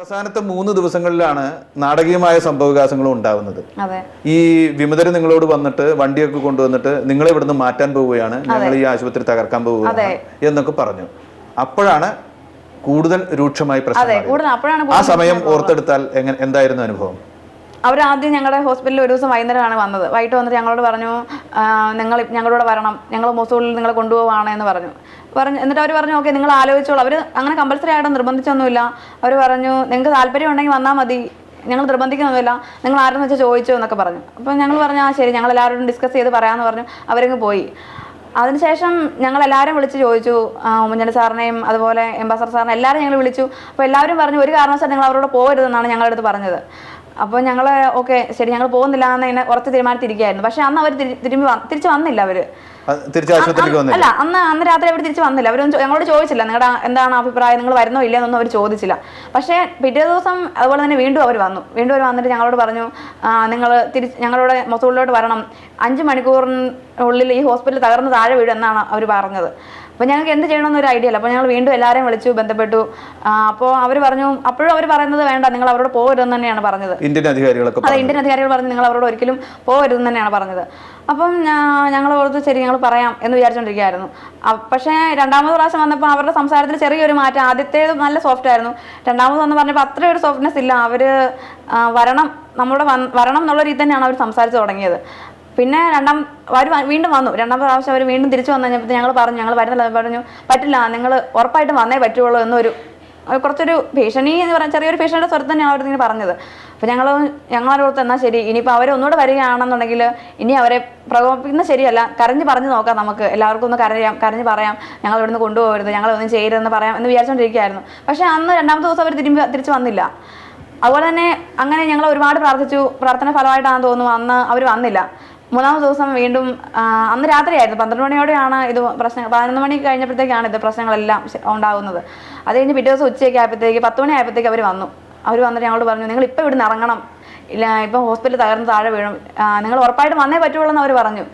അവസാനത്തെ 3 ദിവസങ്ങളിലാണ് നാടകീയമായ സംഭവവികാസങ്ങളും ഉണ്ടാവുന്നത്. ഈ വിമതര് നിങ്ങളോട് വന്നിട്ട് വണ്ടിയൊക്കെ കൊണ്ടുവന്നിട്ട് നിങ്ങളെ ഇവിടുന്ന് മാറ്റാൻ പോവുകയാണ്, ഞങ്ങൾ ഈ ആശുപത്രി തകർക്കാൻ പോവുകയാണ് എന്നൊക്കെ പറഞ്ഞു. അപ്പോഴാണ് കൂടുതൽ രൂക്ഷമായി പ്രശ്നം. ആ സമയം ഓർത്തെടുത്താൽ എന്തായിരുന്നു അനുഭവം? അവരാദ്യം ഞങ്ങളുടെ ഹോസ്പിറ്റലിൽ ഒരു ദിവസം വൈകുന്നേരമാണ് വന്നത്. വൈകിട്ട് വന്നിട്ട് ഞങ്ങളോട് പറഞ്ഞു, നിങ്ങൾ ഞങ്ങളോട് വരണം, ഞങ്ങൾ മൊസൂളിൽ നിങ്ങളെ കൊണ്ടുപോവാണ് എന്ന് പറഞ്ഞു. എന്നിട്ട് അവർ പറഞ്ഞു, ഓക്കെ നിങ്ങൾ ആലോചിച്ചോളൂ. അവർ അങ്ങനെ കമ്പൽസറി ആയിട്ട് നിർബന്ധിച്ചൊന്നുമില്ല. അവർ പറഞ്ഞു, നിങ്ങൾക്ക് താല്പര്യം ഉണ്ടെങ്കിൽ വന്നാൽ മതി, ഞങ്ങൾ നിർബന്ധിക്കുന്നൊന്നുമില്ല, നിങ്ങൾ ആരെന്ന് വെച്ചാൽ ചോദിച്ചോ എന്നൊക്കെ പറഞ്ഞു. അപ്പോൾ ഞങ്ങൾ പറഞ്ഞു, ആ ശരി, ഞങ്ങൾ എല്ലാവരോടും ഡിസ്കസ് ചെയ്ത് പറയാമെന്ന് പറഞ്ഞു. അവരങ്ങ് പോയി. അതിനുശേഷം ഞങ്ങൾ എല്ലാവരും വിളിച്ച് ചോദിച്ചു, ഉമ്മൻചാണ്ടി സാറിനെയും അതുപോലെ എംബാസഡർ സാറിനെ എല്ലാവരും ഞങ്ങൾ വിളിച്ചു. അപ്പോൾ എല്ലാവരും പറഞ്ഞു, ഒരു കാരണവശാലും നിങ്ങൾ അവരോട് പോകരുതെന്നാണ് ഞങ്ങളുടെ അടുത്ത് പറഞ്ഞത്. അപ്പോൾ ഞങ്ങൾ ഓക്കെ ശരി, ഞങ്ങൾ പോകുന്നില്ല എന്ന് ഇങ്ങനെ ഉറച്ച് തീരുമാനിച്ചിരിക്കുകയായിരുന്നു. പക്ഷെ അന്ന് അവർ തിരിച്ചു വന്നില്ല. അല്ല, അന്ന് രാത്രി അവർ തിരിച്ചു വന്നില്ല. അവരൊന്നും ഞങ്ങളോട് ചോദിച്ചില്ല, നിങ്ങളുടെ എന്താണ് അഭിപ്രായം, നിങ്ങൾ വരുന്നോ ഇല്ലെന്നൊന്നും അവർ ചോദിച്ചില്ല. പക്ഷേ പിറ്റേ ദിവസം അതുപോലെ തന്നെ വീണ്ടും അവർ വന്നിട്ട് ഞങ്ങളോട് പറഞ്ഞു, നിങ്ങൾ ഞങ്ങളുടെ മൊസൂളിലോട്ട് വരണം, 5 മണിക്കൂറിനുള്ളിൽ ഈ ഹോസ്പിറ്റൽ തകർന്ന് താഴെ വീഴും എന്നാണ് അവർ പറഞ്ഞത്. അപ്പോൾ ഞങ്ങൾക്ക് എന്ത് ചെയ്യണമെന്നൊരു ഐഡിയ ഇല്ല. അപ്പോൾ ഞങ്ങൾ വീണ്ടും എല്ലാവരെയും വിളിച്ചു ബന്ധപ്പെട്ടു. അപ്പോൾ അവർ പറഞ്ഞു, അപ്പോഴും അവർ പറയുന്നത് വേണ്ട, നിങ്ങൾ അവരോട് പോകരുതെന്ന് തന്നെയാണ് പറഞ്ഞത്. ഇന്ത്യൻ അധികാരികൾ പറഞ്ഞു നിങ്ങൾ അവരോട് ഒരിക്കലും പോകരുതെന്ന് തന്നെയാണ് പറഞ്ഞത്. അപ്പം ഞങ്ങൾ ഓർത്ത് ശരി ഞങ്ങൾ പറയാം എന്ന് വിചാരിച്ചുകൊണ്ടിരിക്കുകയായിരുന്നു. പക്ഷേ രണ്ടാമത് പ്രാവശ്യം വന്നപ്പോൾ അവരുടെ സംസാരത്തിൽ ചെറിയൊരു മാറ്റം. ആദ്യത്തേത് നല്ല സോഫ്റ്റ് ആയിരുന്നു. രണ്ടാമത് വന്ന് പറഞ്ഞപ്പോൾ അത്രയൊരു സോഫ്റ്റ്നെസ് ഇല്ല. അവർ വരണം എന്നുള്ള രീതി തന്നെയാണ് അവർ സംസാരിച്ച് തുടങ്ങിയത്. പിന്നെ അവർ വീണ്ടും വന്നു. രണ്ടാമത്തെ പ്രാവശ്യം അവർ വീണ്ടും തിരിച്ചു വന്നു കഴിഞ്ഞപ്പോൾ ഞങ്ങൾ വരുന്നില്ല. പറഞ്ഞു പറ്റില്ല, നിങ്ങൾ ഉറപ്പായിട്ടും വന്നേ പറ്റുള്ളൂ എന്നൊരു കുറച്ചൊരു ഭീഷണി എന്ന് പറഞ്ഞാൽ ചെറിയൊരു ഭീഷണിയുടെ സ്വരത്ത് തന്നെയാണ് അവരിങ്ങനെ പറഞ്ഞത്. അപ്പോൾ ഞങ്ങളോട് എന്നാൽ ശരി, ഇനിയിപ്പോൾ അവരെ ഒന്നുകൂടെ വരികയാണെന്നുണ്ടെങ്കിൽ ഇനി അവരെ പ്രകോപിപ്പിക്കുന്ന ശരിയല്ല, കരഞ്ഞ് പറഞ്ഞു നോക്കാം, നമുക്ക് എല്ലാവർക്കും ഒന്ന് കരഞ്ഞ് പറയാം, ഞങ്ങൾ ഇവിടുന്ന് കൊണ്ടുപോകരുത്, ഞങ്ങളൊന്നും ചെയ്യരുതെന്ന് പറയാം എന്ന് വിചാരിച്ചുകൊണ്ടിരിക്കുകയായിരുന്നു. പക്ഷേ അന്ന് രണ്ടാമത്തെ ദിവസം അവർ തിരിച്ചു വന്നില്ല. അതുപോലെ തന്നെ അങ്ങനെ ഞങ്ങൾ ഒരുപാട് പ്രാർത്ഥിച്ചു. പ്രാർത്ഥന ഫലമായിട്ടാണെന്ന് തോന്നുന്നു അന്ന് അവർ വന്നില്ല. മൂന്നാമത്തെ ദിവസം വീണ്ടും അന്ന് രാത്രിയായിരുന്നു, 12 മണിയോടെയാണ് ഇത് പ്രശ്നങ്ങൾ, 11 മണി കഴിഞ്ഞപ്പോഴത്തേക്കാണ് ഇത് പ്രശ്നങ്ങളെല്ലാം ഉണ്ടാകുന്നത്. അത് കഴിഞ്ഞ് പിറ്റേ ദിവസം ഉച്ചയ്ക്ക് ആയപ്പോഴത്തേക്ക് 10 മണി ആയപ്പോഴത്തേക്ക് അവർ വന്നിട്ട് ഞങ്ങളോട് പറഞ്ഞു, നിങ്ങൾ ഇപ്പോൾ ഇവിടുന്ന് ഇറങ്ങണം, ഇല്ല ഇപ്പം ഹോസ്പിറ്റൽ തകർന്ന് താഴെ വീഴും, നിങ്ങൾ ഉറപ്പായിട്ടും വന്നേ പറ്റുള്ളൂ എന്ന് അവർ പറഞ്ഞു.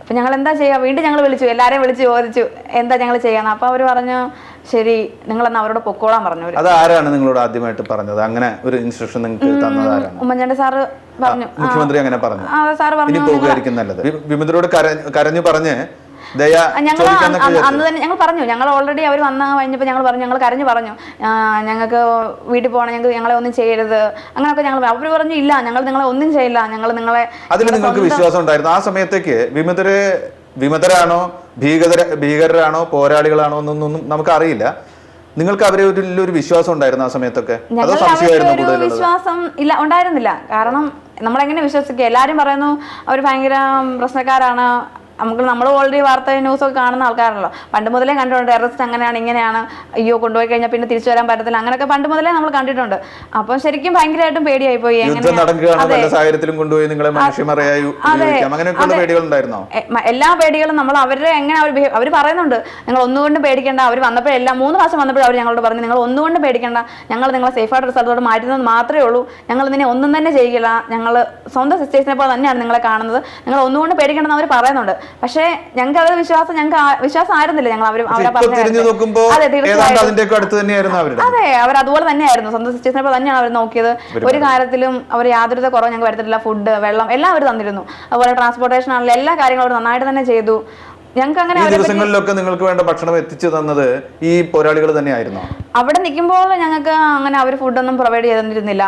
അപ്പം ഞങ്ങൾ എന്താ ചെയ്യുക, വീണ്ടും ഞങ്ങൾ വിളിച്ചു, എല്ലാവരെയും വിളിച്ച് ചോദിച്ചു എന്താ ഞങ്ങൾ ചെയ്യാന്ന്. അപ്പോൾ അവർ പറഞ്ഞു, ശരി നിങ്ങളെന്ന് അവരോട് പൊക്കോളാൻ പറഞ്ഞു. അതാരാണ് നിങ്ങളോട് ആദ്യമായിട്ട് പറഞ്ഞത്? അങ്ങനെ ഒരു ഇൻസ്ട്രക്ഷൻ നിങ്ങൾക്ക് തന്നത് ആരാണ്? ഉമ്മൻചാണ്ടി സാറ് പറഞ്ഞു, മുഖ്യമന്ത്രി അങ്ങനെ പറഞ്ഞു. സാറ് പറഞ്ഞു പോകുമായിരിക്കും നല്ലത്. വിമതരോട് കരഞ്ഞു പറഞ്ഞ് ഞങ്ങൾ അന്ന് തന്നെ ഞങ്ങൾ പറഞ്ഞു, ഞങ്ങൾ ഓൾറെഡി അവർ വന്നു കഴിഞ്ഞപ്പോൾ ഞങ്ങൾ പറഞ്ഞു, ഞങ്ങൾ കരഞ്ഞു പറഞ്ഞു, ഞങ്ങൾക്ക് വീട്ടിൽ പോകണം, ഞങ്ങളെ ഒന്നും ചെയ്യരുത് അങ്ങനെയൊക്കെ ഞങ്ങൾ. അവർ പറഞ്ഞു ഇല്ല, ഞങ്ങൾ നിങ്ങളെ ഒന്നും ചെയ്യില്ല, ഞങ്ങൾ നിങ്ങളെ. അതിൽ നിങ്ങൾക്ക് വിശ്വാസം ഉണ്ടായിരുന്നു? ആ സമയത്തേക്ക് വിമതരാണോ ഭീകരരാണോ പോരാളികളാണോ എന്നൊന്നും നമുക്ക് അറിയില്ല. നിങ്ങൾക്ക് അവരെ ഒരു വിശ്വാസം ഉണ്ടായിരുന്നു ആ സമയത്തൊക്കെ? വിശ്വാസം ഇല്ല, ഉണ്ടായിരുന്നില്ല. കാരണം നമ്മളെങ്ങനെ വിശ്വസിക്കുക? എല്ലാവരും പറയുന്നു അവർ ഭയങ്കര പ്രശ്നക്കാരാണ്. നമ്മൾ ഓൾറെഡി വാർത്ത ന്യൂസൊക്കെ കാണുന്ന ആൾക്കാരാണല്ലോ. പണ്ട് മുതലേ കണ്ടിട്ടുണ്ട്, ടെററിസ്റ്റ് അങ്ങനെയാണ് ഇങ്ങനെയാണ്, അയ്യോ കൊണ്ടുപോയി കഴിഞ്ഞാൽ പിന്നെ തിരിച്ചു വരാൻ പറ്റത്തില്ല, അങ്ങനെയൊക്കെ പണ്ട് മുതലേ നമ്മൾ കണ്ടിട്ടുണ്ട്. അപ്പം ശരിക്കും ഭയങ്കരമായിട്ടും പേടിയായി പോയി. എല്ലാ പേടികളും നമ്മൾ അവരുടെ എങ്ങനെ അവർ പറയുന്നുണ്ട്, നിങ്ങൾ ഒന്നുകൊണ്ടും പേടിക്കേണ്ട. അവർ വന്നപ്പോഴെല്ലാം 3 പ്രാവശ്യം വന്നപ്പോഴും അവർ ഞങ്ങളോട് പറഞ്ഞു, നിങ്ങൾ ഒന്നുകൊണ്ടും പേടിക്കേണ്ട, ഞങ്ങൾ നിങ്ങളെ സേഫായിട്ട് സ്ഥലത്തോട് മാറ്റുന്നത് മാത്രമേ ഉള്ളൂ, ഞങ്ങൾ ഇതിനെ ഒന്നും തന്നെ ചെയ്യില്ല, ഞങ്ങൾ സ്വന്തം സിസ്റ്റേഴ്സിനെ പോലെ തന്നെയാണ് നിങ്ങളെ കാണുന്നത്, നിങ്ങൾ ഒന്നുകൊണ്ട് പേടിക്കേണ്ടെന്ന് അവർ പറയുന്നുണ്ട്. പക്ഷേ ഞങ്ങൾക്ക് അത് വിശ്വാസം ആയിരുന്നില്ല. ഞങ്ങൾ അവരെ അതെ, അവർ അതുപോലെ തന്നെയായിരുന്നു, സ്വന്തം സിസ്റ്റേഴ്സിനെ പോലെ തന്നെയാണ് അവർ നോക്കിയത്. ഒരു കാര്യത്തിലും അവർ യാതൊരു കുറവ് ഞങ്ങൾക്ക് വരുത്തില്ല. ഫുഡ്, വെള്ളം എല്ലാം അവർ തന്നിരുന്നു. അതുപോലെ ട്രാൻസ്പോർട്ടേഷൻ ആണെങ്കിലും എല്ലാ കാര്യങ്ങളും അവർ നന്നായിട്ട് തന്നെ ചെയ്തു. ഞങ്ങൾക്ക് അങ്ങനെ ദിവസങ്ങളിലൊക്കെ നിങ്ങൾക്ക് വേണ്ട ഭക്ഷണം എത്തിച്ചു തന്നത് ഈ പോരാളികൾ തന്നെയായിരുന്നു. അവിടെ നിൽക്കുമ്പോൾ ഞങ്ങൾക്ക് അങ്ങനെ അവർ ഫുഡൊന്നും പ്രൊവൈഡ് ചെയ്തിരുന്നില്ല.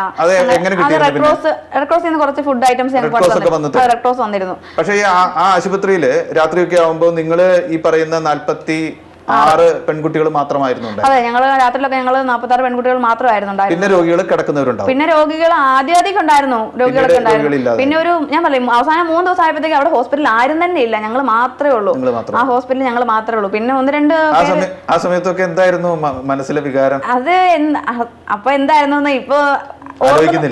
റെഡ് ക്രോസിൽ കുറച്ച് ഫുഡ് ഐറ്റംസ് റെഡ് ക്രോസ് വന്നിരുന്നു. പക്ഷേ ആ ആശുപത്രിയില് രാത്രിയൊക്കെ ആവുമ്പോൾ നിങ്ങൾ ഈ പറയുന്ന 46 പെൺകുട്ടികൾ മാത്രമായിരുന്നു. അതെ, ഞങ്ങൾ രാത്രിയിലൊക്കെ 46 പെൺകുട്ടികൾ മാത്രമായിരുന്നു. പിന്നെ രോഗികൾ കിടക്കുന്നവരുണ്ടാവും. പിന്നെ രോഗികൾ ആദ്യം ഉണ്ടായിരുന്നു, രോഗികളൊക്കെ ഉണ്ടായിരുന്നു. പിന്നെ ഞാൻ പറയും അവസാനം 3 ദിവസം ആയപ്പോഴത്തേക്ക് അവിടെ ഹോസ്പിറ്റലിൽ ആരും തന്നെ ഇല്ല, ഞങ്ങൾ മാത്രമേ ഉള്ളൂ. ആ ഹോസ്പിറ്റലിൽ ഞങ്ങൾ മാത്രമേ ഉള്ളൂ. പിന്നെ 1-2 ആ സമയത്തൊക്കെ എന്തായിരുന്നു മനസ്സിലെ വികാരം? അത് അപ്പൊ എന്തായിരുന്നു ഇപ്പൊ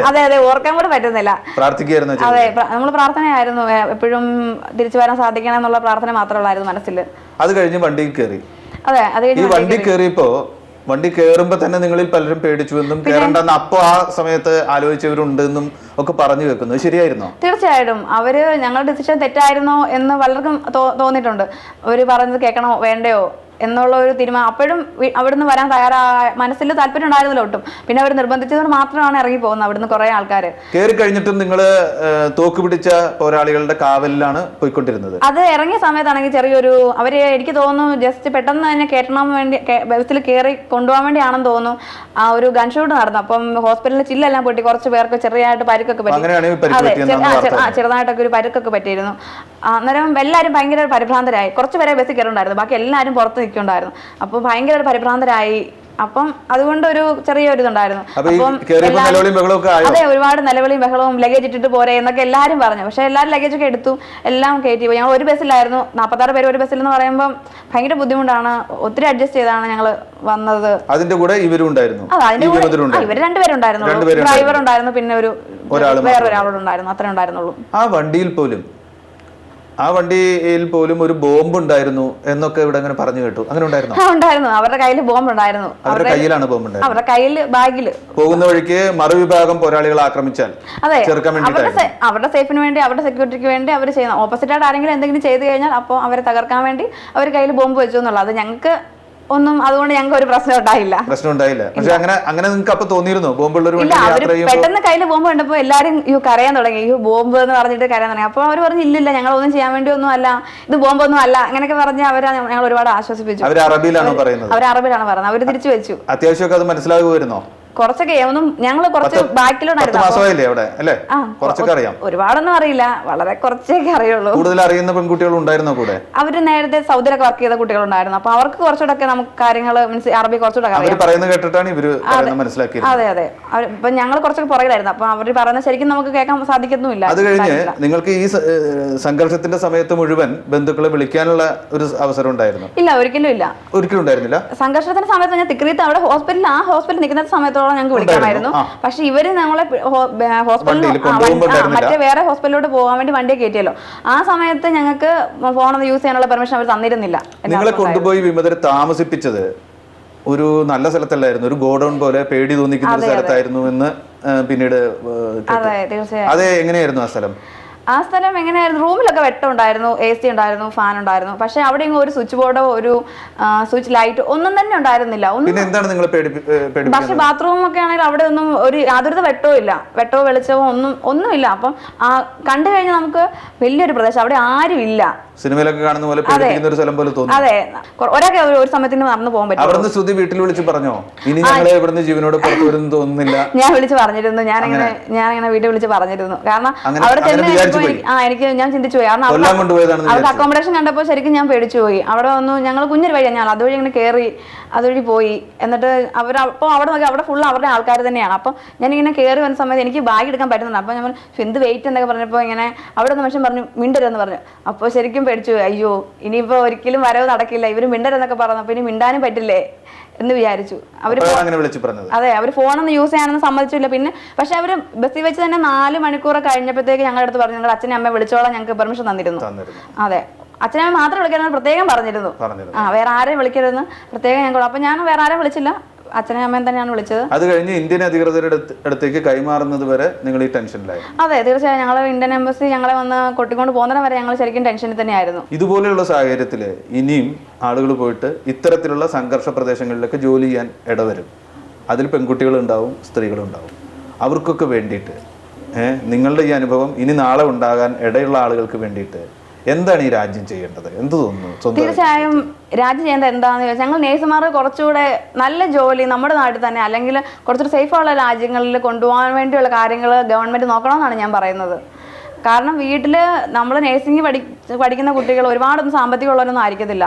അതെ ഓർക്കാൻ കൂടെ പറ്റുന്നില്ല. അതെ, നമ്മൾ പ്രാർത്ഥനയായിരുന്നു എപ്പോഴും തിരിച്ചു വരാൻ സാധിക്കണം എന്നുള്ള പ്രാർത്ഥന മാത്രമുള്ളായിരുന്നു മനസ്സിൽ. അത് കഴിഞ്ഞ് വണ്ടിയിൽ കയറി. അതെ, അത് ഈ വണ്ടി കയറിയപ്പോ വണ്ടി കയറുമ്പോ തന്നെ നിങ്ങളിൽ പലരും പേടിച്ചു എന്നും കയറണ്ടെന്ന് അപ്പൊ ആ സമയത്ത് ആലോചിച്ചവരുണ്ടെന്നും ഒക്കെ പറഞ്ഞു കേൾക്കുന്നു. ശരിയായിരുന്നോ? തീർച്ചയായിട്ടും ഞങ്ങളുടെ ഡിസിഷൻ തെറ്റായിരുന്നോ എന്ന് പലർക്കും തോന്നിയിട്ടുണ്ട്. അവര് പറയുന്നത് കേൾക്കണോ വേണ്ടയോ എന്നുള്ള ഒരു തീരുമാനം അപ്പോഴും അവിടുന്ന് വരാൻ മനസ്സിൽ താല്പര്യം ഉണ്ടായിരുന്നില്ല ഒട്ടും. പിന്നെ അവർ നിർബന്ധിച്ചതുകൊണ്ട് മാത്രമാണ് ഇറങ്ങി പോകുന്നത് അവിടുന്ന് കുറെ ആൾക്കാർ. കയറി കഴിഞ്ഞിട്ടും നിങ്ങൾ തോക്ക് പിടിച്ച പോരാളികളുടെ കാവലിലാണ് പോയിക്കൊണ്ടിരുന്നത്. അത് ഇറങ്ങിയ സമയത്താണെങ്കിൽ ചെറിയൊരു അവര് എനിക്ക് തോന്നുന്നു ജസ്റ്റ് പെട്ടെന്ന് തന്നെ കയറ്റണം വേണ്ടി ബസ്സിൽ കയറി കൊണ്ടുപോകാൻ വേണ്ടിയാണെന്ന് തോന്നുന്നു ആ ഒരു ഗൺഷൂട്ട് നടന്നു. അപ്പം ഹോസ്പിറ്റലിൽ ചില്ലെല്ലാം പൊട്ടി, കുറച്ച് പേർക്ക് ചെറിയായിട്ട് പരുക്കൊക്കെ പറ്റി. ചെറുതായിട്ടൊക്കെ ഒരു പരുക്കൊക്കെ പറ്റിയിരുന്നു. അന്നേരം എല്ലാവരും ഭയങ്കര പരിഭ്രാന്തരായി. കുറച്ച് പേരെ ബസ്സിൽ കയറുണ്ടായിരുന്നു, ബാക്കി എല്ലാവരും പുറത്ത് നിൽക്കുന്നുണ്ടായിരുന്നു. അപ്പോൾ ഭയങ്കര പരിഭ്രാന്തരായി. അപ്പം അതുകൊണ്ട് ഒരു ചെറിയൊരു ഇതുണ്ടായിരുന്നു. അപ്പം അതെ, ഒരുപാട് നിലവിളിയും ബഹളവും ലഗേജ് ഇട്ടിട്ട് പോരെ എന്നൊക്കെ എല്ലാവരും പറഞ്ഞു. പക്ഷെ എല്ലാവരും ലഗേജ് ഒക്കെ എടുത്തു, എല്ലാം കയറ്റി പോയി. ഞങ്ങൾ ഒരു ബസ്സിലായിരുന്നു, 46 പേര് ഒരു ബസ്സിൽ എന്ന് പറയുമ്പോൾ ഭയങ്കര ബുദ്ധിമുട്ടാണ്. ഒത്തിരി അഡ്ജസ്റ്റ് ചെയ്താണ് ഞങ്ങൾ വന്നത്. അതിന്റെ കൂടെ ഇവരും ഉണ്ടായിരുന്നു. ഇവര് രണ്ടുപേരുണ്ടായിരുന്നു, ഡ്രൈവർ ഉണ്ടായിരുന്നു, പിന്നെ വേറൊരാളോടുണ്ടായിരുന്നു, അത്രേ ഉണ്ടായിരുന്നുള്ളൂ. ആ വണ്ടിയിൽ പോലും ഒരു ബോംബ് ഉണ്ടായിരുന്നു എന്നൊക്കെ ഇവിടെ അങ്ങനെ പറഞ്ഞു കേട്ടു. അങ്ങനെ ഉണ്ടായിരുന്നു? ഉണ്ടായിരുന്നു, അവരുടെ കയ്യിൽ ബോംബ് ഉണ്ടായിരുന്നു. അവരുടെ കയ്യിലാണ് ബോംബ് ഉണ്ടായിരുന്നത്? അവരുടെ കയ്യിൽ, ബാഗില്. പോകുന്ന വഴിക്ക് മറുവിഭാഗം പോരാളികളെ ആക്രമിച്ചാൽ ചെറുക്കാൻ വേണ്ടി, അവരുടെ സേഫിന് വേണ്ടി, അവരുടെ സെക്യൂരിറ്റിക്ക് വേണ്ടി അവർ ചെയ്യുന്ന ഓപ്പോസിറ്റ് ആയിട്ട് ആരെങ്കിലും എന്തെങ്കിലും ചെയ്തു കഴിഞ്ഞാൽ അപ്പോൾ അവരെ തകർക്കാൻ വേണ്ടി അവർ കയ്യിൽ ബോംബ് വെച്ചു എന്നുള്ളത്. അത് ഞങ്ങൾക്ക് ഒന്നും, അതുകൊണ്ട് ഞങ്ങൾക്ക് ഒരു പ്രശ്നം ഉണ്ടായില്ല. പക്ഷെ അങ്ങനെ നിങ്ങൾക്ക് അപ്പൊ തോന്നിയിരുന്നു ബോംബുള്ളൊരു? പെട്ടെന്ന് കയ്യിൽ ബോംബ് കണ്ടപ്പോൾ എല്ലാരും കരയാൻ തുടങ്ങി. ബോംബ് എന്ന് പറഞ്ഞിട്ട് കരയാൻ തുടങ്ങി. അപ്പോൾ അവർ പറഞ്ഞു ഇല്ലില്ല, ഞങ്ങൾ ഒന്നും ചെയ്യാൻ വേണ്ടി ഒന്നും അല്ല, ഇത് ബോംബൊന്നും അല്ല, അങ്ങനെയൊക്കെ പറഞ്ഞ് ഞങ്ങൾ ഒരുപാട് ആശ്വസിപ്പിച്ചു. അവർ അറബിയിലാണ് പറയുന്നത്? അവർ തിരിച്ചു വെച്ചു. അത്യാവശ്യമൊക്കെ അത് മനസ്സിലാകുമായിരുന്നോ? കുറച്ചൊക്കെ ഒന്നും, ഞങ്ങൾ കുറച്ച് ബാക്കിലോട്ടായിരുന്നു. ഒരുപാടൊന്നും അറിയില്ല, വളരെ കുറച്ചൊക്കെ അറിയുള്ളൂ. കൂടുതൽ അറിയുന്ന പെൺകുട്ടികൾ ഉണ്ടായിരുന്നോ കൂടെ? അവര് നേരത്തെ സൗദിയിലൊക്കെ വർക്ക് ചെയ്ത കുട്ടികളുണ്ടായിരുന്നു. അപ്പൊ അവർക്ക് കുറച്ചുകൂടെ നമുക്ക് കാര്യങ്ങൾ മീൻസ് അറബി കുറച്ചുകൂടെ മനസ്സിലാക്കി. അതെ അതെ, ഇപ്പൊ ഞങ്ങൾ കുറച്ചൊക്കെ പുറകിലായിരുന്നു. അപ്പൊ അവര് പറയുന്നത് ശരിക്കും നമുക്ക് കേൾക്കാൻ സാധിക്കുന്നില്ല. അത് കഴിഞ്ഞ് നിങ്ങൾക്ക് ഈ സംഘർഷത്തിന്റെ സമയത്ത് മുഴുവൻ ബന്ധുക്കളെ വിളിക്കാനുള്ള ഒരു അവസരം ഉണ്ടായിരുന്നു? ഇല്ല, ഒരിക്കലും ഇല്ല. ഒരിക്കലും ഉണ്ടായിരുന്നില്ല. സംഘർഷത്തിന്റെ സമയത്ത് ഞാൻ തിക്രീത്ത് അവിടെ ഹോസ്പിറ്റലിൽ നിൽക്കുന്ന സമയത്ത് ഞങ്ങൾക്ക് വിളിക്കാമായിരുന്നു. പക്ഷെ ഇവര് ഞങ്ങളെ മറ്റേ വേറെ ഹോസ്പിറ്റലിലോട്ട് പോകാൻ വേണ്ടി വണ്ടിയെ കയറ്റിയല്ലോ. ആ സമയത്ത് ഞങ്ങൾക്ക് ഫോൺ യൂസ് ചെയ്യാനുള്ള പെർമിഷൻ അവർ തന്നിരുന്നില്ല. നിങ്ങളെ കൊണ്ടുപോയി വിമതരെ താമസിപ്പിച്ചത് ഒരു നല്ല സ്ഥലത്തല്ലായിരുന്നു, ഒരു ഗോഡൌൺ പോലെ പേടി തോന്നിക്കുന്ന ഒരു സ്ഥലത്തായിരുന്നു എന്ന് പിന്നീട്. അതെ, തീർച്ചയായും. അതെ, എങ്ങനെയായിരുന്നു ആ സ്ഥലം? ആ സ്ഥലം എങ്ങനെയായിരുന്നു? റൂമിലൊക്കെ വെട്ടം ഉണ്ടായിരുന്നു, AC ഉണ്ടായിരുന്നു, ഫാൻ ഉണ്ടായിരുന്നു. പക്ഷെ അവിടെ ഒരു സ്വിച്ച് ബോർഡോ ഒരു സ്വിച്ച് ലൈറ്റ് ഒന്നും തന്നെ ഉണ്ടായിരുന്നില്ല. പക്ഷെ ബാത്റൂം ഒക്കെ ആണെങ്കിൽ അവിടെ ഒന്നും യാതൊരു വെട്ടവും ഇല്ല, വെട്ടവും വെളിച്ചവും ഒന്നുമില്ല. അപ്പം കണ്ടു കഴിഞ്ഞാൽ നമുക്ക് വലിയൊരു പ്രദേശം, അവിടെ ആരും ഇല്ല. സിനിമയിലൊക്കെ കാണുന്ന പോലെ പേടിപ്പിക്കുന്ന ഒരു സ്ഥലം പോലെ തോന്നി. അതെ, ഒരാൾക്ക് ഒരു സമയത്തിന് നടന്നു പോകാൻ പറ്റും. അവിടുന്ന് ശ്രുതി വീട്ടിൽ വിളിച്ച് പറഞ്ഞോ ഇനി ഞങ്ങളെ ഇവിടുന്ന് ജീവനോട് പുറത്തു വരുന്നു തോന്നുന്നില്ല? ഞാൻ വിളിച്ച് പറഞ്ഞിരുന്നു, ഞാനിങ്ങനെ വീട്ടിൽ വിളിച്ച് പറഞ്ഞിരുന്നു. കാരണം അവിടെ ഞാൻ ചിന്തിച്ചു പോയി. കാരണം അവർക്ക് അക്കോമഡേഷൻ കണ്ടപ്പോൾ ശരിക്കും ഞാൻ പേടിച്ചു പോയി. അവിടെ വന്നു, ഞങ്ങൾ കുഞ്ഞൊരു വഴിയാണ്, ഞാൻ അതുവഴി ഇങ്ങനെ കയറി അതുവഴി പോയി. എന്നിട്ട് അപ്പോൾ അവിടെ നോക്കി അവിടെ ഫുള്ള് അവരുടെ ആൾക്കാർ തന്നെയാണ്. അപ്പം ഞാനിങ്ങനെ കയറി വന്ന സമയത്ത് എനിക്ക് ബാഗ് എടുക്കാൻ പറ്റുന്നുണ്ട്. അപ്പോൾ ഞാൻ എന്ത് വെയിറ്റ് എന്നൊക്കെ പറഞ്ഞപ്പോൾ ഇങ്ങനെ അവിടെ മനുഷ്യൻ പറഞ്ഞു മിണ്ടരുതെന്ന് പറഞ്ഞു. അപ്പോൾ ശരിക്കും പേടിച്ചു, അയ്യോ ഇനിയിപ്പോൾ ഒരിക്കലും വരവ് നടക്കില്ല, ഇവര് മിണ്ടരുതെന്നൊക്കെ പറഞ്ഞു. അപ്പോൾ ഇനി മിണ്ടാനും പറ്റില്ലേ എന്ന് വിചാരിച്ചു. അതെ, അവർ ഫോണൊന്നും യൂസ് ചെയ്യാനൊന്നും സമ്മതിച്ചില്ല. പിന്നെ പക്ഷെ അവര് ബസ്സിൽ വെച്ച് തന്നെ 4 മണിക്കൂർ കഴിഞ്ഞപ്പോഴത്തേക്ക് ഞങ്ങളുടെ അടുത്ത് പറഞ്ഞു ഞങ്ങളുടെ അച്ഛനെ അമ്മയെ വിളിച്ചോളാം, ഞങ്ങൾക്ക് പെർമിഷൻ തന്നിരുന്നു. അതെ, അച്ഛനെ മാത്രം വിളിക്കണമെന്ന് പ്രത്യേകം പറഞ്ഞിരുന്നു. വേറെ ആരെയും വിളിക്കരുതെന്ന് പ്രത്യേകം ഞങ്ങൾ. അപ്പൊ ഞാൻ വേറെ ആരെയും വിളിച്ചില്ല, അച്ഛനെ അമ്മയും തന്നെയാണ് വിളിച്ചത്. അത് കഴിഞ്ഞ് ഇന്ത്യൻ അധികൃതരുടെ അടുത്തേക്ക് കൈമാറുന്നത് വരെ നിങ്ങൾ ഈ ടെൻഷനിലായി? അതെ, തീർച്ചയായും. ഞങ്ങൾ ഇന്ത്യൻ എംബസി ഞങ്ങളെ വന്ന് കൊട്ടിക്കൊണ്ട് പോകുന്നതിന് വരെ ഞങ്ങൾ ശരിക്കും ടെൻഷനിൽ തന്നെയായിരുന്നു. ഇതുപോലെയുള്ള സാഹചര്യത്തിൽ ഇനിയും ആളുകൾ പോയിട്ട് ഇത്തരത്തിലുള്ള സംഘർഷ പ്രദേശങ്ങളിലേക്ക് ജോലി ചെയ്യാൻ ഇടവരും. അതിൽ പെൺകുട്ടികളുണ്ടാവും, സ്ത്രീകളുണ്ടാവും. അവർക്കൊക്കെ വേണ്ടിയിട്ട് നിങ്ങളുടെ ഈ അനുഭവം ഇനി നാളെ ഉണ്ടാകാൻ ഇടയുള്ള ആളുകൾക്ക് വേണ്ടിയിട്ട് എന്താണ് ഈ രാജ്യം ചെയ്യേണ്ടത്? എന്ത് തോന്നുന്നു? തീർച്ചയായും രാജ്യം ചെയ്യേണ്ടത് എന്താണെന്ന് ചോദിച്ചാൽ ഞങ്ങൾ നേഴ്സുമാർ കുറച്ചുകൂടെ നല്ല ജോലി നമ്മുടെ നാട്ടിൽ തന്നെ അല്ലെങ്കിൽ കുറച്ചുകൂടെ സേഫുള്ള രാജ്യങ്ങളിൽ കൊണ്ടുപോകാൻ വേണ്ടിയുള്ള കാര്യങ്ങൾ ഗവൺമെന്റ് നോക്കണമെന്നാണ് ഞാൻ പറയുന്നത്. കാരണം വീട്ടിൽ നമ്മൾ നേഴ്സിംഗ് പഠിക്കുന്ന കുട്ടികൾ ഒരുപാടൊന്നും സാമ്പത്തികമുള്ളവരൊന്നും ആയിരിക്കത്തില്ല.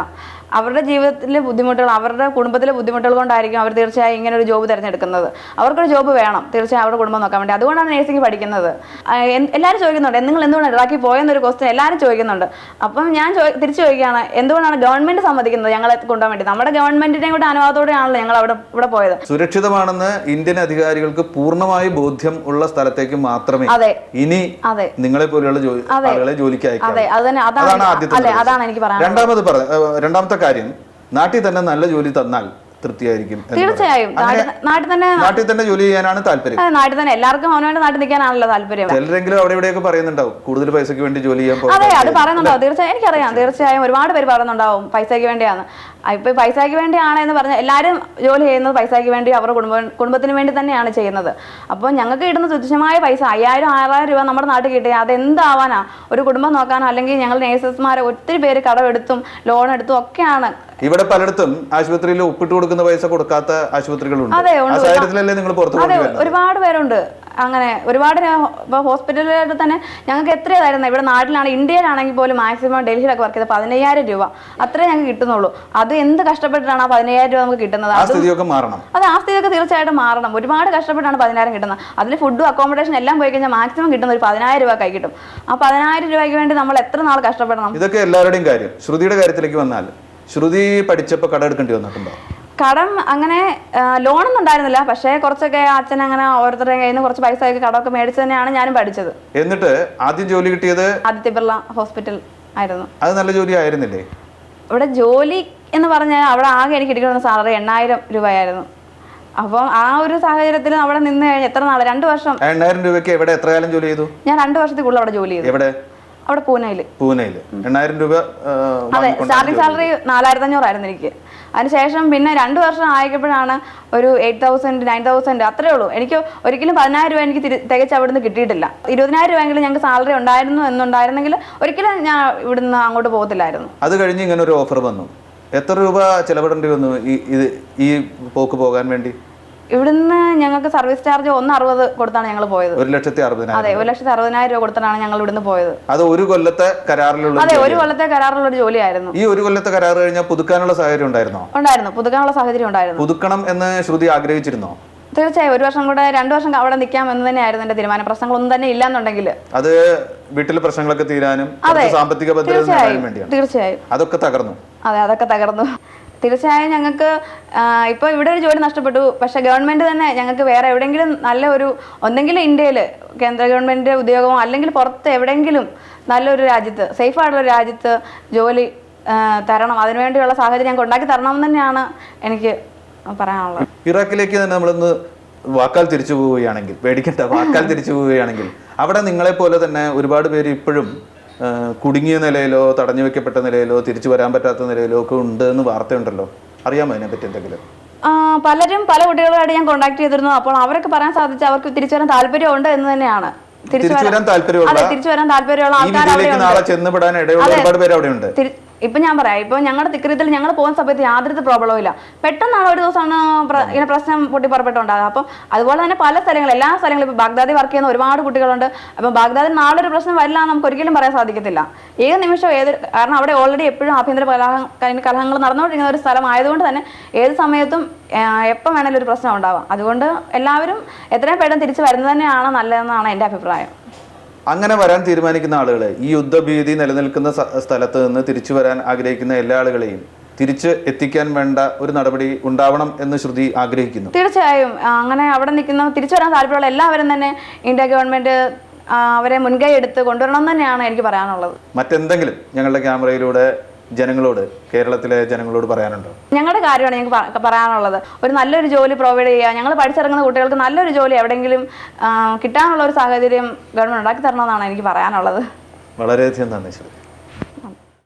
അവരുടെ ജീവിതത്തിലെ ബുദ്ധിമുട്ടുകൾ, അവരുടെ കുടുംബത്തിലെ ബുദ്ധിമുട്ടുകൾ കൊണ്ടായിരിക്കും അവർ തീർച്ചയായും ഇങ്ങനെ ഒരു ജോബ് തിരഞ്ഞെടുക്കുന്നത്. അവർക്കൊരു ജോബ് വേണം തീർച്ചയായും അവരുടെ കുടുംബം നോക്കാൻ വേണ്ടി. അതുകൊണ്ടാണ് നേഴ്സിംഗ് പഠിക്കുന്നത്. എല്ലാവരും ചോദിക്കുന്നുണ്ട് നിങ്ങൾ എന്തുകൊണ്ടാണ് ഇറാഖിൽ പോയെന്നൊരു ക്വസ്റ്റ്യൻ എല്ലാവരും ചോദിക്കുന്നുണ്ട്. അപ്പം ഞാൻ തിരിച്ചു ചോദിക്കുകയാണ്, എന്തുകൊണ്ടാണ് ഗവൺമെന്റ് സമ്മതിക്കുന്നത് ഞങ്ങളെ കൊണ്ടുപോകാൻ വേണ്ടി? നമ്മുടെ ഗവൺമെന്റിനെ കൂടെ അനുവാദത്തോടെയാണല്ലോ ഞങ്ങൾ ഇവിടെ പോയത്. സുരക്ഷിതമാണെന്ന് ഇന്ത്യൻ അധികാരികൾക്ക് പൂർണ്ണമായി ബോധ്യം ഉള്ള സ്ഥലത്തേക്ക് മാത്രമേ ഇനി നിങ്ങളെ പോലെയുള്ള ആളുകളെ ജോലിക്ക് അയക്കാം. അതാണ് എനിക്ക് പറയാനുള്ളത്. രണ്ടാമത്തെ കാര്യം, നാട്ടിൽ തന്നെ നല്ല ജോലി തന്നാൽ തൃപ്തിയായിരിക്കും. തീർച്ചയായും നാട്ടിൽ തന്നെ ജോലി ചെയ്യാനാണ് താല്പര്യം. നാട്ടിൽ തന്നെ എല്ലാവർക്കും അവനവന്റെ നാട്ടിൽ നിൽക്കാനാണല്ലോ താല്പര്യം. ചിലരെങ്കിലും അവിടെ ഇവിടെയൊക്കെ പറയുന്നുണ്ടാവും കൂടുതൽ പൈസക്ക് വേണ്ടി ജോലി ചെയ്യാൻ. അതെ, അത് പറയുന്നുണ്ടാവും. തീർച്ചയായും എനിക്കറിയാം. തീർച്ചയായും ഒരുപാട് പേര് പറയുന്നുണ്ടാവും പൈസയ്ക്ക് വേണ്ടിയാണ്. ഇപ്പൊ പൈസയ്ക്ക് വേണ്ടിയാണ് എന്ന് പറഞ്ഞാൽ എല്ലാവരും ജോലി ചെയ്യുന്നത് പൈസയ്ക്ക് വേണ്ടി അവരുടെ കുടുംബത്തിന് വേണ്ടി തന്നെയാണ് ചെയ്യുന്നത്. അപ്പോൾ ഞങ്ങൾക്ക് കിട്ടുന്ന തുച്ഛമായ പൈസ 5000-6000 രൂപ നമ്മുടെ നാട്ടിൽ കിട്ടിയാൽ അതെന്താവാനാ? ഒരു കുടുംബം നോക്കാനോ, അല്ലെങ്കിൽ ഞങ്ങൾ നേഴ്സസ്മാരെ ഒത്തിരി പേര് കടമെടുത്തും ലോൺ എടുത്തും ഒക്കെയാണ്. ഇവിടെ പലയിടത്തും ആശുപത്രിയിൽ ഒപ്പിട്ട് കൊടുക്കുന്ന പൈസ കൊടുക്കാത്ത ആശുപത്രികളുണ്ട്. അതെ, ഒരുപാട് പേരുണ്ട് അങ്ങനെ. ഒരുപാട് ഹോസ്പിറ്റലുകളിൽ തന്നെ ഞങ്ങൾക്ക് എത്രയായിരുന്നു ഇവിടെ നാട്ടിലാണ്, ഇന്ത്യയിലാണെങ്കിൽ പോലും മാക്സിമം ഡൽഹിയിലൊക്കെ വർക്ക് ചെയ്ത് 15000 രൂപ അത്രേ ഞങ്ങൾക്ക് കിട്ടുന്നുള്ളൂ. അത് എന്ത് കഷ്ടപ്പെട്ടിട്ടാണ് ആ 15000 രൂപ നമുക്ക് കിട്ടുന്നത്? ആ സ്ഥിതിയൊക്കെ തീർച്ചയായിട്ടും മാറണം. ഒരുപാട് കഷ്ടപ്പെട്ടാണ് 10000 കിട്ടുന്നത്. അതിൽ ഫുഡും അക്കോമഡേഷൻ എല്ലാം പോയി കഴിഞ്ഞാൽ മാക്സിമം കിട്ടുന്ന ഒരു 10000 രൂപ കൈ കിട്ടും. ആ 10000 രൂപയ്ക്ക് വേണ്ടി നമ്മൾ എത്ര നാൾ കഷ്ടപ്പെടണം? ഇതൊക്കെ എല്ലാവരുടെയും കാര്യം. ശ്രുതിയുടെ കാര്യത്തിലേക്ക് വന്നാൽ, ശ്രുതി പഠിച്ചപ്പോൾ കടം എടുക്കേണ്ടി വന്നിട്ടുണ്ടോ? കടം അങ്ങനെ ലോണൊന്നും ഉണ്ടായിരുന്നില്ല. പക്ഷേ കുറച്ചൊക്കെ അച്ഛൻ അങ്ങനെ ഓരോരുത്തരുടെ കയ്യിൽ നിന്ന് കുറച്ച് പൈസ ഒക്കെ കടമൊക്കെ മേടിച്ച് തന്നെയാണ് ഞാനും പഠിച്ചത്. എന്നിട്ട് ആദ്യം ജോലി കിട്ടിയത് ആദിത്യ ബിർള ഹോസ്പിറ്റൽ ആയിരുന്നു. അത് നല്ല ജോലി ആയിരുന്നില്ലേ? ഇവിടെ ജോലി എന്ന് പറഞ്ഞാൽ അവിടെ ആകെ എനിക്ക് കിട്ടിക്കുന്ന സാലറി 8000 രൂപയായിരുന്നു. അപ്പം ആ ഒരു സാഹചര്യത്തിൽ അവിടെ നിന്ന് കഴിഞ്ഞാൽ എത്ര നാള്, 2 വർഷം. 8000 രൂപയ്ക്ക് എവിടെ എത്ര കാലം ജോലി ചെയ്തു? ഞാൻ 2 വർഷത്തിൽ കൂടുതൽ അവിടെ ജോലി ചെയ്തു. എവിടെ? അവിടെ പൂനെയില്. 8000 രൂപ. അതെ, സ്റ്റാർട്ടിംഗ് സാലറി 4500 ആയിരുന്നു എനിക്ക്. അതിനുശേഷം പിന്നെ 2 വർഷം ആയപ്പോഴാണ് ഒരു 8000 9000 അത്രേ ഉള്ളൂ. എനിക്ക് ഒരിക്കലും 10000 രൂപ എനിക്ക് തികച്ച് അവിടുന്ന് കിട്ടിയിട്ടില്ല. 20000 രൂപയെങ്കിലും ഞങ്ങൾക്ക് സാലറി ഉണ്ടായിരുന്നു എന്നുണ്ടായിരുന്നെങ്കിൽ ഒരിക്കലും ഞാൻ ഇവിടുന്ന് അങ്ങോട്ട് പോകത്തില്ലായിരുന്നു. അത് കഴിഞ്ഞ് ഇങ്ങനെ ഒരു ഓഫർ വന്നു. എത്ര രൂപ ചെലവിടേണ്ടി വന്നു ഈ പോക്ക് പോകാൻ വേണ്ടി? ഇവിടുന്ന് ഞങ്ങൾക്ക് സർവീസ് ചാർജ് 160 കൊടുത്താണ് ഞങ്ങൾ പോയത്. 1,60,000. അതെ, 1,60,000 രൂപ കൊടുത്താണ് ഞങ്ങൾ ഇവിടുന്ന് പോയത്. അത് ഒരു കൊല്ലത്തെ കരാറിലുള്ള? അതെ, ഒരു കൊല്ലത്തെ കരാറിലുള്ള ഒരു ജോലിയായിരുന്നു. ഈ ഒരു കൊല്ലത്തെ കരാർ കഴിഞ്ഞാൽ പുതുക്കാനുള്ള സാഹചര്യം ഉണ്ടായിരുന്നോ? ഉണ്ടായിരുന്നു, പുതുക്കാനുള്ള സാഹചര്യം ഉണ്ടായിരുന്നു. പുതുക്കണം എന്ന് ശ്രുതി ആഗ്രഹിച്ചിരുന്നോ? തീർച്ചയായും. 1 വർഷം കൂടെ 2 വർഷം അവിടെ നിൽക്കാം എന്ന് തന്നെയായിരുന്നു എന്റെ തീരുമാനം. പ്രശ്നങ്ങളൊന്നും തന്നെ ഇല്ലാന്നുണ്ടെങ്കിൽ അത് വീട്ടിലെ പ്രശ്നങ്ങളൊക്കെ തീരാനും സാമ്പത്തിക ഭദ്രത വേണ്ടിയാണ്. തീർച്ചയായും അതൊക്കെ തകർന്നു. അതെ, അതൊക്കെ തകർന്നു. തീർച്ചയായും ഞങ്ങൾക്ക് ഇപ്പോൾ ഇവിടെ ഒരു ജോലി നഷ്ടപ്പെട്ടു. പക്ഷേ ഗവൺമെന്റ് തന്നെ ഞങ്ങൾക്ക് വേറെ എവിടെയെങ്കിലും നല്ല ഒരു, ഒന്നെങ്കിലും ഇന്ത്യയിൽ കേന്ദ്ര ഗവൺമെന്റ് ഉദ്യോഗമോ അല്ലെങ്കിൽ പുറത്ത് എവിടെയെങ്കിലും നല്ലൊരു രാജ്യത്ത്, സേഫ് ആയിട്ടുള്ള രാജ്യത്ത് ജോലി തരണം. അതിനുവേണ്ടിയുള്ള സാഹചര്യം ഞങ്ങൾക്ക് ഉണ്ടാക്കി തരണം എന്ന് തന്നെയാണ് എനിക്ക് പറയാനുള്ളത്. ഇറാഖിലേക്ക് തന്നെ നമ്മളൊന്ന് വാക്കാൽ തിരിച്ചു പോവുകയാണെങ്കിൽ, പേടിക്കണ്ട, വാക്കാൽ തിരിച്ചു പോവുകയാണെങ്കിൽ അവിടെ നിങ്ങളെ പോലെ തന്നെ ഒരുപാട് പേര് ഇപ്പോഴും കുടുങ്ങിയ നിലയിലോ തടഞ്ഞു വെക്കപ്പെട്ട നിലയിലോ തിരിച്ചു വരാൻ പറ്റാത്ത നിലയിലോ ഒക്കെ ഉണ്ട് എന്ന് വാർത്തയുണ്ടല്ലോ. അറിയാമോ അതിനെപ്പറ്റി എന്തെങ്കിലും? പലരും പല കുട്ടികളുമായിട്ട് ഞാൻ കോൺടാക്ട് ചെയ്തിരുന്നു. അപ്പോൾ അവരൊക്കെ പറയാൻ സാധിച്ച അവർക്ക് തിരിച്ചു വരാൻ താല്പര്യമുണ്ട് എന്ന് തന്നെയാണ്. തിരിച്ചു വരാൻ താല്പര്യമുള്ള ആൾക്കാർ നാളെ ചെന്നുപെടാൻ ഇടയുള്ള ഒരുപാട് പേര് അവിടെ ഉണ്ട്. ഇപ്പൊ ഞാൻ പറയാം, ഇപ്പൊ ഞങ്ങളുടെ തിക്രിയത്തിൽ ഞങ്ങൾ പോകുന്ന സമയത്ത് യാതൊരു പ്രോബ്ലവും ഇല്ല. പെട്ടെന്നാണ് ഒരു ദിവസമാണ് ഇങ്ങനെ പ്രശ്നം പൊട്ടി പുറപ്പെട്ടുണ്ടാകുക. അപ്പം അതുപോലെ തന്നെ പല സ്ഥലങ്ങളും, എല്ലാ സ്ഥലങ്ങളും ഇപ്പൊ ബാഗ്ദാദിൽ വർക്ക് ചെയ്യുന്ന ഒരുപാട് കുട്ടികളുണ്ട്. അപ്പം ബാഗ്ദാദിൽ നാളെ ഒരു പ്രശ്നം വരില്ല നമുക്ക് ഒരിക്കലും പറയാൻ സാധിക്കത്തില്ല. ഏത് നിമിഷം കാരണം അവിടെ ഓൾറെഡി എപ്പോഴും ആഭ്യന്തര കലഹങ്ങൾ നടന്നുകൊണ്ടിരിക്കുന്ന ഒരു സ്ഥലം ആയതുകൊണ്ട് തന്നെ ഏത് സമയത്തും എപ്പം വേണേലും ഒരു പ്രശ്നം ഉണ്ടാവാം. അതുകൊണ്ട് എല്ലാവരും എത്രയും പെട്ടെന്ന് തിരിച്ചു വരുന്നത് തന്നെയാണ് നല്ലതെന്നാണ് എൻ്റെ അഭിപ്രായം. അങ്ങനെ വരാൻ തീരുമാനിക്കുന്ന ആളുകൾ, ഈ യുദ്ധഭീതി നിലനിൽക്കുന്ന സ്ഥലത്ത് നിന്ന് തിരിച്ചു വരാൻ ആഗ്രഹിക്കുന്ന എല്ലാ ആളുകളെയും തിരിച്ച് എത്തിക്കാൻ വേണ്ട ഒരു നടപടി ഉണ്ടാവണം എന്ന് ശ്രുതി ആഗ്രഹിക്കുന്നു. തീർച്ചയായും. അങ്ങനെ അവിടെ നിൽക്കുന്ന തിരിച്ചു വരാൻ താല്പര്യമുള്ള എല്ലാവരും തന്നെ ഇന്ത്യ ഗവൺമെന്റ് അവരെ മുൻകൈ എടുത്ത് കൊണ്ടുവരണം എന്ന് തന്നെയാണ് എനിക്ക് പറയാനുള്ളത്. മറ്റെന്തെങ്കിലും ഞങ്ങളുടെ ക്യാമറയിലൂടെ ജനങ്ങളോട്, കേരളത്തിലെ ജനങ്ങളോട് പറയാനുണ്ടോ? ഞങ്ങളുടെ കാര്യമാണ് ഞങ്ങൾക്ക് പറയാനുള്ളത്. ഒരു നല്ലൊരു ജോലി പ്രൊവൈഡ് ചെയ്യുക. ഞങ്ങൾ പഠിച്ചിറങ്ങുന്ന കുട്ടികൾക്ക് നല്ലൊരു ജോലി എവിടെയെങ്കിലും കിട്ടാനുള്ള ഒരു സാഹചര്യം ഗവൺമെന്റ് ഉണ്ടാക്കി തരണമെന്നാണ് എനിക്ക് പറയാനുള്ളത്. വളരെയധികം നന്ദി ശ്രുതി.